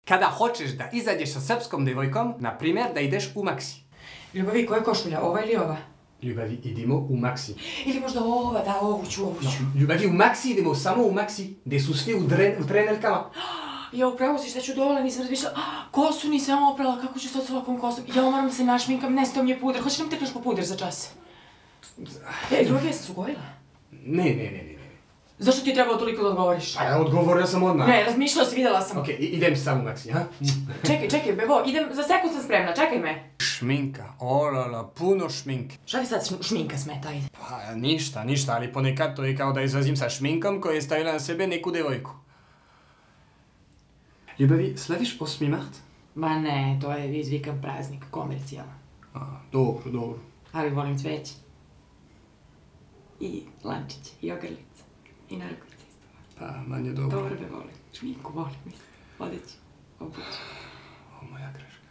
Kada hoćeš da izađeš sa srpskom devojkom, na primjer da ideš u Maxi. Ljubavi, koja je košulja, ova ili ova? Ljubavi, idemo u Maxi. Ili možda ova, da, ovu ću. Ljubavi, u Maxi idemo samo u Maxi, gdje su svi u trenerkama. Ja, upravo si šta ću dole, nisam razmišljala. Kosu nisam oprala, kako ću sad s ovakvom kosom? Ja moram da se našminkam, nestao mi je puder. Hoćeš nam tekneš po puder za čas? Ljubavi, jesam se ugojila? Ne. Zašto ti je trebalo toliko da odgovoriš? Pa ja odgovorio sam odmah. Ne, razmišljala si, vidjela sam. Okej, idem samo u Maxi, ha? Čekaj, bebo, idem, za sekund sam spremna, čekaj me. Šminka, olala, puno šminke. Šta ti sad šminka smeta, ajde? Pa ništa, ali ponekad to je kao da izlazim sa šminkom koja je stavila na sebe neku devojku. Ljubavi, slaviš 8. mart? Ma ne, to je izvikan praznik, komercijalan. Dobro. Ali volim cveće. I lančiće, i ogrlice. I narukvice isto. Pa, manje dobro. Torbe volim, šminku volim, odeći, obući. O, moja greška.